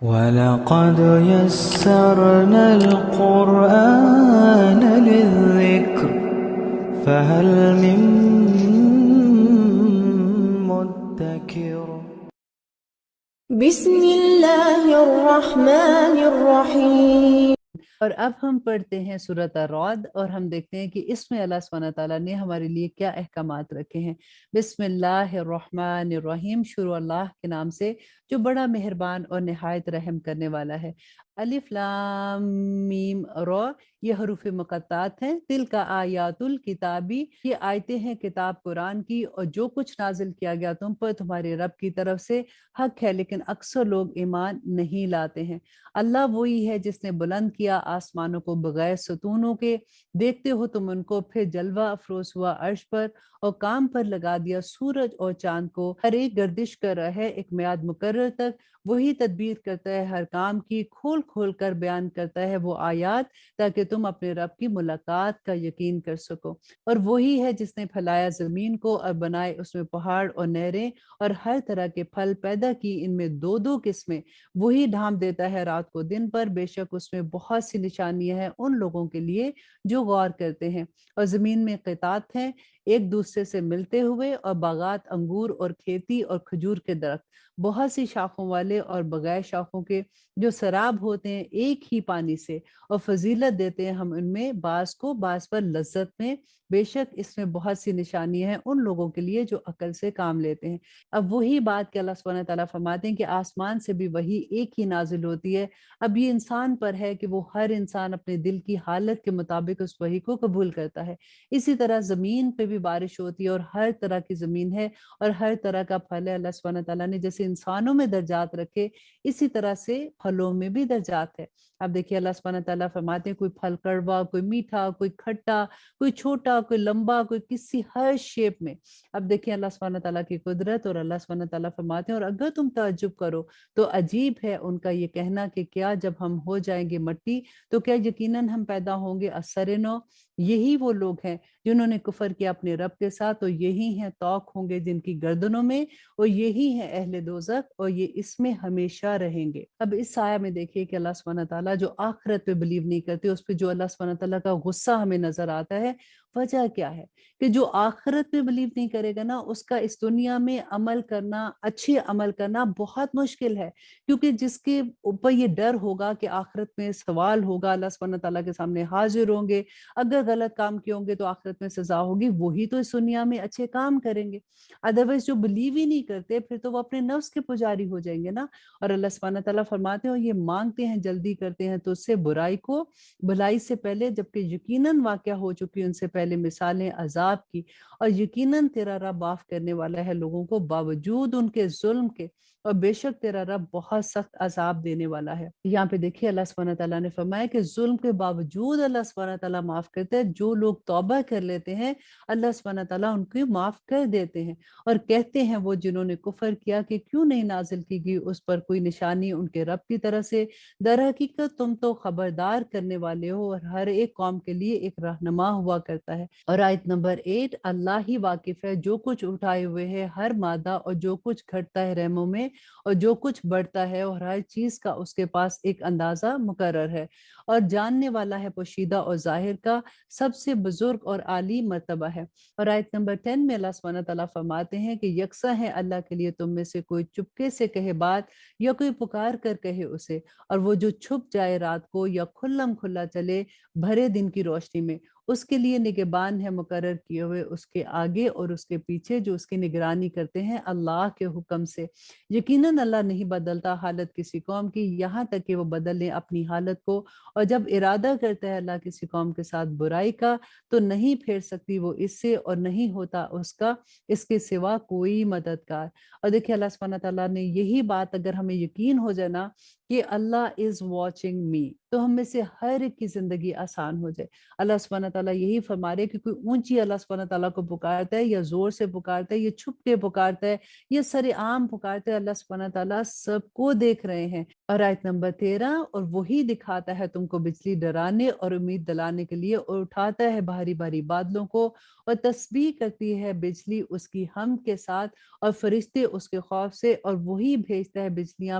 وَلَقَدْ يَسَّرْنَا الْقُرْآنَ لِلذِّكْرِ فَهَلْ مِن مُّدَّكِرٍ بسم اللہ الرحمن الرحیم۔ اور اب ہم پڑھتے ہیں سورۃ الرعد اور ہم دیکھتے ہیں کہ اس میں اللہ سبحانہ تعالیٰ نے ہمارے لیے کیا احکامات رکھے ہیں۔ بسم اللہ الرحمن الرحیم، شروع اللہ کے نام سے جو بڑا مہربان اور نہایت رحم کرنے والا ہے۔ الف لام میم را، یہ حروف مقطعات ہیں۔ تلک آیات الکتابی، یہ آیتیں ہیں کتاب قرآن کی، اور جو کچھ نازل کیا گیا تم پر تمہارے رب کی طرف سے حق ہے، لیکن اکثر لوگ ایمان نہیں لاتے ہیں۔ اللہ وہی ہے جس نے بلند کیا آسمانوں کو بغیر ستونوں کے، دیکھتے ہو تم ان کو، پھر جلوہ افروز ہوا عرش پر، اور کام پر لگا دیا سورج اور چاند کو، ہر ایک گردش کر رہا ہے ایک میعاد مقرر تک۔ وہی تدبیر کرتا ہے ہر کام کی، کھول کھول کر بیان کرتا ہے وہ آیات تاکہ تم اپنے رب کی ملاقات کا یقین کر سکو۔ اور وہی ہے جس نے پھیلایا زمین کو اور بنائے اس میں پہاڑ اور نہریں اور ہر طرح کے پھل پیدا کی، ان میں دو دو قسمیں۔ وہی ڈھانپ دیتا ہے رات کو دن پر، بے شک اس میں بہت سی نشانیاں ہیں ان لوگوں کے لیے جو غور کرتے ہیں۔ اور زمین میں قطعات ہیں ایک دوسرے سے ملتے ہوئے، اور باغات، انگور اور کھیتی اور کھجور کے درخت، بہت سی شاخوں والے اور بغیر شاخوں کے، جو سراب ہوتے ہیں ایک ہی پانی سے، اور فضیلت دیتے ہیں ہم ان میں بعض کو بعض پر لذت میں، بے شک اس میں بہت سی نشانیاں ہیں ان لوگوں کے لیے جو عقل سے کام لیتے ہیں۔ اب وہی بات کہ اللہ سبحانہ تعالیٰ فرماتے ہیں کہ آسمان سے بھی وہی ایک ہی نازل ہوتی ہے۔ اب یہ انسان پر ہے کہ وہ ہر انسان اپنے دل کی حالت کے مطابق اس وحی کو قبول کرتا ہے۔ اسی طرح زمین پہ بھی بارش ہوتی ہے، اور ہر طرح کی زمین ہے اور ہر طرح کا پھل ہے۔ اللہ سبحانہ تعالیٰ نے جیسے انسانوں میں درجات رکھے، اسی طرح سے پھلوں میں بھی درجات ہے۔ اب دیکھیے اللہ سبحانہ تعالیٰ فرماتے ہیں کوئی پھل کڑوا، کوئی میٹھا، کوئی کھٹا، کوئی چھوٹا، کوئی لمبا، کوئی کسی ہر شیپ میں۔ اب دیکھیں اللہ سبحانہ تعالیٰ کی قدرت، اور اللہ سبحانہ تعالیٰ فرماتے ہیں اور اگر تم تعجب کرو تو عجیب ہے ان کا یہ کہنا کہ کیا جب ہم ہو جائیں گے مٹی تو کیا یقیناً ہم پیدا ہوں گے اثر نو۔ یہی وہ لوگ ہیں جنہوں نے کفر کیا اپنے رب کے ساتھ، اور یہی ہیں طوق ہوں گے جن کی گردنوں میں، اور یہی ہیں اہل دوزخ، اور یہ اس میں ہمیشہ رہیں گے۔ اب اس آیہ میں دیکھیے کہ اللہ سبحانہ تعالیٰ جو آخرت پہ بلیو نہیں کرتے، اس پہ جو اللہ سبحانہ تعالیٰ کا غصہ ہمیں نظر آتا ہے، وجہ کیا ہے کہ جو آخرت پہ بلیو نہیں کرے گا نا، اس کا اس دنیا میں عمل کرنا، اچھے عمل کرنا بہت مشکل ہے، کیونکہ جس کے اوپر یہ ڈر ہوگا کہ آخرت میں سوال ہوگا، اللہ سبحانہ تعالیٰ کے سامنے حاضر ہوں گے، اگر غلط کام کیے ہوں گے تو آخرت میں سزا ہوگی، وہی تو اس دنیا میں اچھے کام کریں گے۔ ادروائز جو بلیو ہی نہیں کرتے پھر تو وہ اپنے نفس کے پجاری ہو جائیں گے نا۔ اور اللہ سبحانہ تعالیٰ فرماتے ہیں اور یہ مانگتے ہیں، جلدی کرتے ہیں تو اس سے برائی کو بھلائی سے پہلے، جبکہ یقیناً واقعہ ہو چکی ان سے پہلے مثالیں عذاب کی، اور یقیناً تیرا رب معاف کرنے والا ہے لوگوں کو باوجود ان کے ظلم کے، اور بے شک تیرا رب بہت سخت عذاب دینے والا ہے۔ یہاں پہ دیکھیے اللہ سبحانہ تعالیٰ نے فرمایا کہ ظلم کے باوجود اللہ سبحانہ تعالیٰ معاف کرتے ہیں، جو لوگ توبہ کر لیتے ہیں اللہ سبحانہ تعالیٰ ان کو معاف کر دیتے ہیں۔ اور کہتے ہیں وہ جنہوں نے کفر کیا کہ کیوں نہیں نازل کی گئی اس پر کوئی نشانی ان کے رب کی طرف سے، در حقیقت تم تو خبردار کرنے والے ہو اور ہر ایک قوم کے لیے ایک رہنما ہوا کرتا ہے۔ اور آیت نمبر 8، اللہ ہی واقف ہے جو کچھ اٹھائے ہوئے ہے ہر مادہ، اور جو کچھ گھٹتا ہے رحموں میں، اور جو کچھ بڑھتا ہے، اور ہر چیز کا اس کے پاس ایک اندازہ مقرر ہے، اور جاننے والا ہے پوشیدہ اور ظاہر کا، سب سے بزرگ اور عالی مرتبہ ہے۔ اور آیت نمبر 10 میں اللہ سبحانہ تعالیٰ فرماتے ہیں کہ یکساں ہے اللہ کے لیے تم میں سے کوئی چپکے سے کہے بات یا کوئی پکار کر کہے اسے، اور وہ جو چھپ جائے رات کو یا کھلم کھلا چلے بھرے دن کی روشنی میں، اس کے لیے نگہبان ہے مقرر کیے ہوئے اس کے آگے اور اس کے پیچھے جو اس کی نگرانی کرتے ہیں اللہ کے حکم سے۔ یقیناً اللہ نہیں بدلتا حالت کسی قوم کی یہاں تک کہ وہ بدل لیں اپنی حالت کو، اور جب ارادہ کرتا ہے اللہ کسی قوم کے ساتھ برائی کا تو نہیں پھیر سکتی وہ اس سے، اور نہیں ہوتا اس کا اس کے سوا کوئی مددگار۔ اور دیکھیں اللہ سبحانہ تعالیٰ نے یہی بات اگر ہمیں یقین ہو جائے نا کہ اللہ از واچنگ می، تو ہم میں سے ہر ایک کی زندگی آسان ہو جائے۔ اللہ سبحانہ تعالیٰ یہی فرما رہے کہ کوئی اونچی اللہ سبحانہ تعالیٰ کو پکارتا ہے یا زور سے پکارتا ہے یا چھپ کے پکارتا ہے یا سر عام پکارتا ہے، اللہ سبحانہ تعالیٰ سب کو دیکھ رہے ہیں۔ اور آیت نمبر 13، اور وہی دکھاتا ہے تم کو بجلی ڈرانے اور امید دلانے کے لیے، اور اٹھاتا ہے بھاری بھاری بادلوں کو، اور تسبیح کرتی ہے بجلی اس کی حمد کے ساتھ اور فرشتے اس کے خوف سے، اور وہی بھیجتا ہے بجلیاں